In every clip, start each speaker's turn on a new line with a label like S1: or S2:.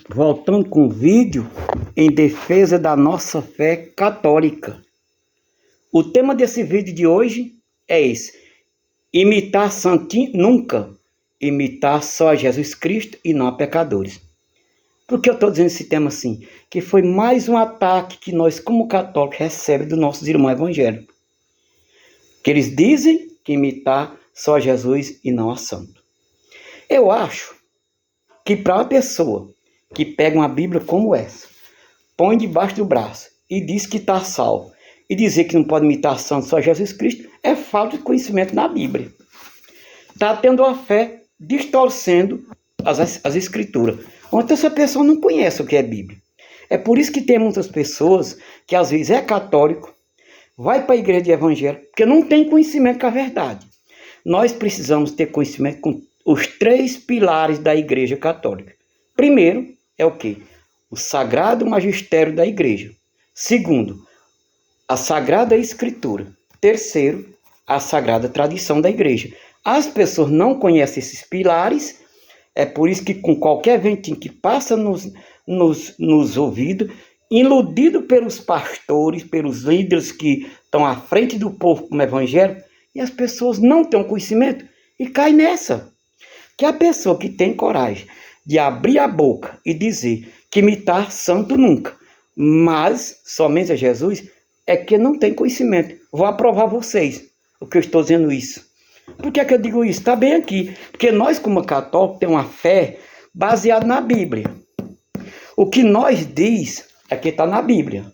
S1: Voltando com um vídeo em defesa da nossa fé católica. O tema desse vídeo de hoje é esse: imitar santinho nunca, imitar só a Jesus Cristo e não a pecadores. Por que eu estou dizendo esse tema assim? Que foi mais um ataque que nós como católicos recebemos dos nossos irmãos evangélicos. Que eles dizem que imitar só a Jesus e não a santo. Eu acho que para uma pessoa que pega uma Bíblia como essa, põe debaixo do braço e diz que está salvo, e dizer que não pode imitar santo só Jesus Cristo, é falta de conhecimento na Bíblia. Está tendo a fé distorcendo as escrituras. Então essa pessoa não conhece o que é Bíblia. É por isso que tem muitas pessoas que às vezes é católico, vai para a igreja de evangélico, porque não tem conhecimento com a verdade. Nós precisamos ter conhecimento com os 3 pilares da igreja católica. Primeiro é o quê? O sagrado magistério da igreja. Segundo, a sagrada escritura. Terceiro, a sagrada tradição da igreja. As pessoas não conhecem esses pilares, é por isso que com qualquer ventinho que passa nos ouvidos, iludido pelos pastores, pelos líderes que estão à frente do povo como evangélico, e as pessoas não têm conhecimento e caem nessa. Que a pessoa que tem coragem de abrir a boca e dizer que imitar santo nunca, mas somente a Jesus, é que não tem conhecimento. Vou aprovar vocês o que eu estou dizendo isso. Por que é que eu digo isso? Está bem aqui. Porque nós, como católicos, temos uma fé baseada na Bíblia. O que nós diz é que está na Bíblia.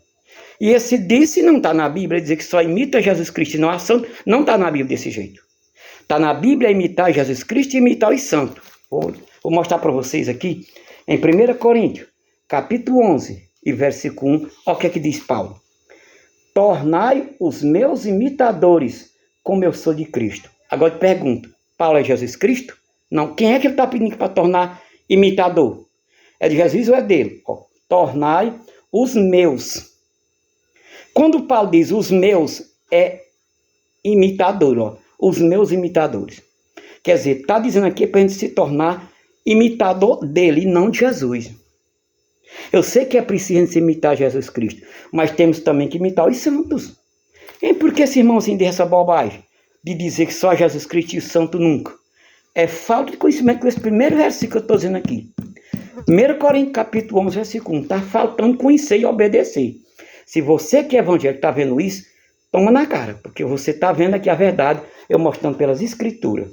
S1: E esse disse não está na Bíblia, dizer que só imita Jesus Cristo e não a santo, não está na Bíblia desse jeito. Está na Bíblia imitar Jesus Cristo e imitar os santos. Vou mostrar para vocês aqui, em 1 Coríntios, capítulo 11, e versículo 1, olha o que é que diz Paulo. Tornai os meus imitadores, como eu sou de Cristo. Agora eu te pergunto, Paulo é Jesus Cristo? Não. Quem é que ele está pedindo para tornar imitador? É de Jesus ou é dele? Tornai os meus. Quando Paulo diz os meus, é imitador, ó. Os meus imitadores. Quer dizer, está dizendo aqui para a gente se tornar imitador dele e não de Jesus. Eu sei que é preciso a gente imitar Jesus Cristo, mas temos também que imitar os santos. E por que esse irmãozinho diz essa bobagem de dizer que só Jesus Cristo e o santo nunca? É falta de conhecimento com esse primeiro versículo que eu estou dizendo aqui. 1 Coríntios capítulo 11, versículo 1. Está faltando conhecer e obedecer. Se você que é evangélico está vendo isso, toma na cara, porque você está vendo aqui a verdade, eu mostrando pelas escrituras,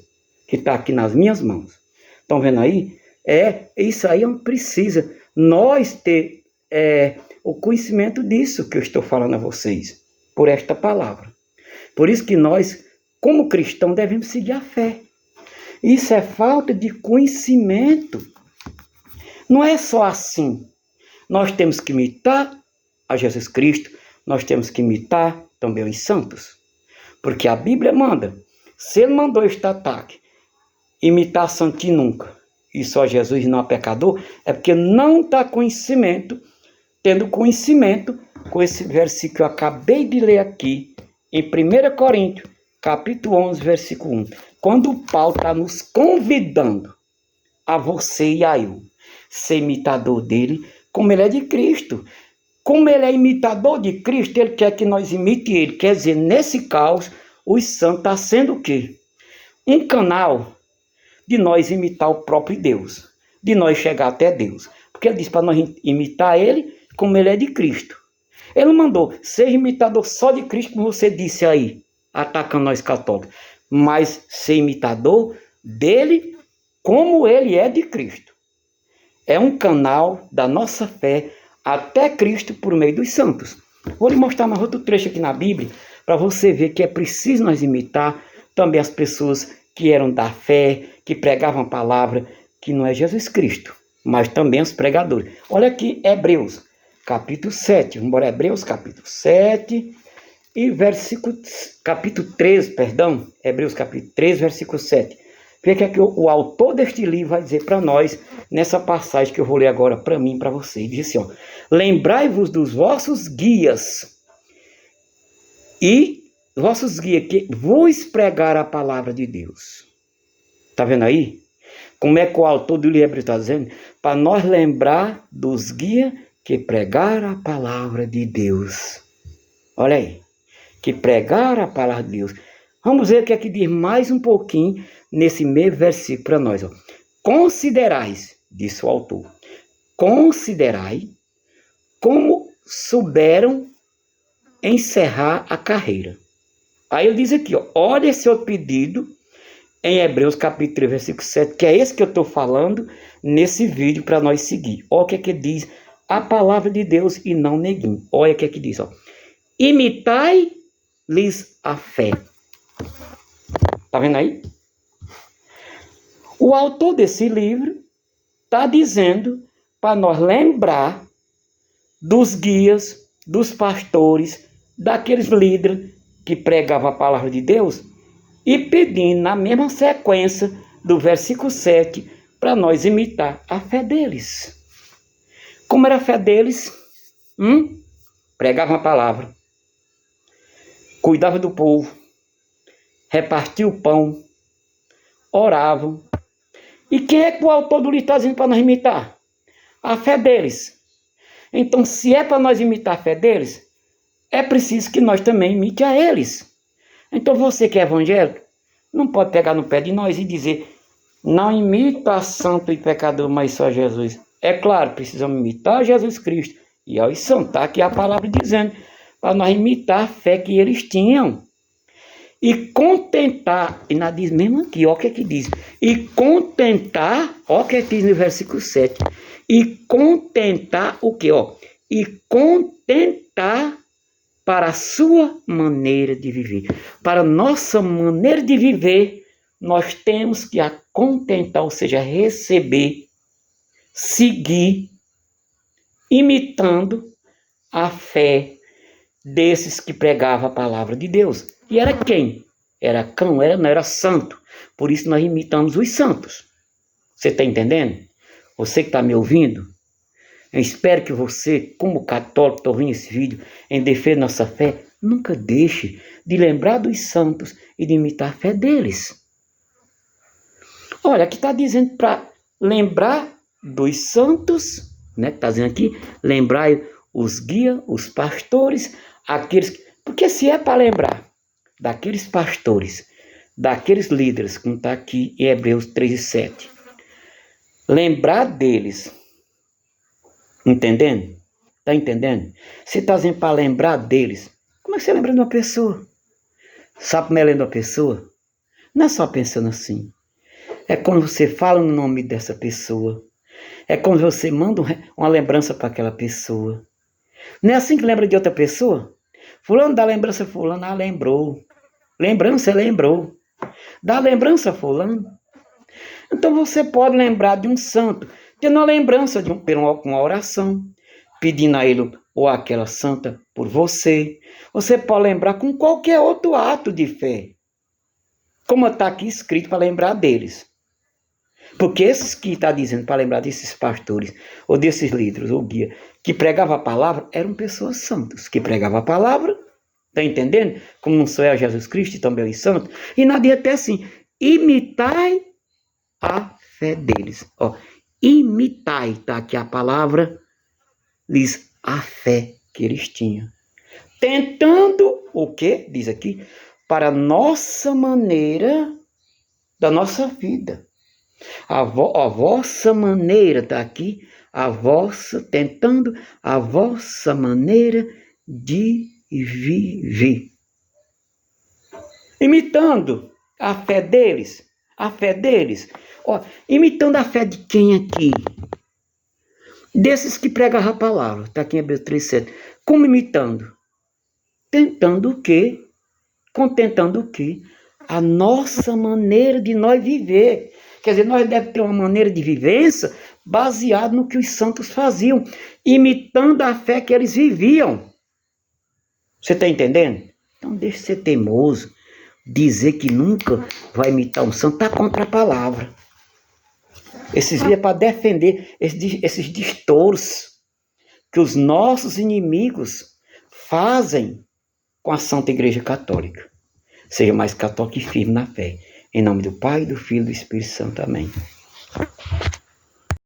S1: que está aqui nas minhas mãos. Estão vendo aí? Isso aí precisa nós ter o conhecimento disso que eu estou falando a vocês, por esta palavra. Por isso que nós, como cristãos, devemos seguir a fé. Isso é falta de conhecimento. Não é só assim. Nós temos que imitar a Jesus Cristo, nós temos que imitar também os santos. Porque a Bíblia manda. Se ele mandou este ataque, imitar santinho nunca, e só Jesus e não a pecador, é porque não está tendo conhecimento com esse versículo que eu acabei de ler aqui, em 1 Coríntios, capítulo 11, versículo 1. Quando Paulo está nos convidando a você e a eu ser imitador dele, como ele é de Cristo. Como ele é imitador de Cristo, ele quer que nós imite ele. Quer dizer, nesse caos, os santos está sendo o quê? Um canal de nós imitar o próprio Deus, de nós chegar até Deus. Porque ele diz para nós imitar ele como ele é de Cristo. Ele não mandou ser imitador só de Cristo, como você disse aí, atacando nós católicos, mas ser imitador dele como ele é de Cristo. É um canal da nossa fé até Cristo por meio dos santos. Vou lhe mostrar mais outro trecho aqui na Bíblia, para você ver que é preciso nós imitar também as pessoas que eram da fé, que pregavam a palavra, que não é Jesus Cristo, mas também os pregadores. Olha aqui, Hebreus, capítulo 7. Vamos embora, Hebreus, capítulo 7, e capítulo 13, perdão, Hebreus, capítulo 13, versículo 7. Vê que o autor deste livro vai dizer para nós, nessa passagem que eu vou ler agora para mim e para você. Ele diz assim, ó, lembrai-vos dos vossos guias que vos pregaram a palavra de Deus. Está vendo aí? Como é que o autor do livro está dizendo? Para nós lembrar dos guias que pregaram a palavra de Deus. Olha aí, que pregaram a palavra de Deus. Vamos ver o que é que diz mais um pouquinho nesse mesmo versículo para nós. Ó. Considerais, disse o autor, considerai como souberam encerrar a carreira. Aí ele diz aqui, ó, olha esse outro pedido em Hebreus capítulo 3, versículo 7, que é esse que eu estou falando nesse vídeo para nós seguir. Olha o que é que diz a palavra de Deus e não neguinho. Olha o que é que diz, ó. Imitai-lhes a fé. Tá vendo aí? O autor desse livro está dizendo para nós lembrar dos guias, dos pastores, daqueles líderes que pregavam a palavra de Deus e pedindo na mesma sequência do versículo 7 para nós imitar a fé deles. Como era a fé deles? Pregavam a palavra, cuidavam do povo, repartiam o pão, oravam. E quem é que o autor do livro está dizendo para nós imitar? A fé deles. Então, se é para nós imitar a fé deles, é preciso que nós também imite a eles. Então, você que é evangélico, não pode pegar no pé de nós e dizer, não imita santo e pecador, mas só Jesus. É claro, precisamos imitar Jesus Cristo. E aos santos, está aqui a palavra dizendo, para nós imitar a fé que eles tinham. E contentar, e nada diz mesmo aqui, olha o que é que diz. E contentar, olha o que é que diz no versículo 7. E contentar o quê? Ó? E contentar para a sua maneira de viver. Para a nossa maneira de viver, nós temos que a contentar, ou seja, receber, seguir, imitando a fé desses que pregavam a palavra de Deus. E era quem? Era cão, não era santo. Por isso nós imitamos os santos. Você está entendendo? Você que está me ouvindo? Eu espero que você, como católico, está ouvindo esse vídeo em defesa da nossa fé, nunca deixe de lembrar dos santos e de imitar a fé deles. Olha, aqui está dizendo para lembrar dos santos, né? Está dizendo aqui, lembrar os guias, os pastores, aqueles... Porque se é para lembrar daqueles pastores, daqueles líderes, como está aqui em Hebreus 3:7, lembrar deles, entendendo? Está entendendo? Se está dizendo para lembrar deles, como é que você lembra de uma pessoa? Sabe como é lembrar de uma pessoa? Não é só pensando assim. É quando você fala no nome dessa pessoa. É quando você manda uma lembrança para aquela pessoa. Não é assim que lembra de outra pessoa? Fulano dá lembrança, fulano, lembrou. Lembrança, lembrou. Dá lembrança, fulano. Então você pode lembrar de um santo, tendo a lembrança de uma oração, pedindo a ele ou aquela santa por você. Você pode lembrar com qualquer outro ato de fé, como está aqui escrito para lembrar deles. Porque esses que está dizendo para lembrar desses pastores, ou desses líderes, ou guia, que pregavam a palavra, eram pessoas santas, que pregavam a palavra, está entendendo? Como não sou eu, Jesus Cristo, e também os santos. E na dia até assim, imitai a fé deles. Ó, imitai, está aqui a palavra, diz a fé que eles tinham. Tentando o quê? Diz aqui, para a nossa maneira da nossa vida. A vossa maneira, está aqui, tentando a vossa maneira de viver. Imitando a fé deles, ó, imitando a fé de quem aqui? Desses que pregavam a palavra, está aqui em Hebreus 3:7. Como imitando? Tentando o quê? Contentando o quê? A nossa maneira de nós viver. Quer dizer, nós devemos ter uma maneira de vivência baseada no que os santos faziam, imitando a fé que eles viviam. Você está entendendo? Então deixa de ser teimoso, dizer que nunca vai imitar um santo, está contra a palavra. Esses dias é para defender esses distouros que os nossos inimigos fazem com a Santa Igreja Católica. Seja mais católico e firme na fé. Em nome do Pai, do Filho e do Espírito Santo. Amém.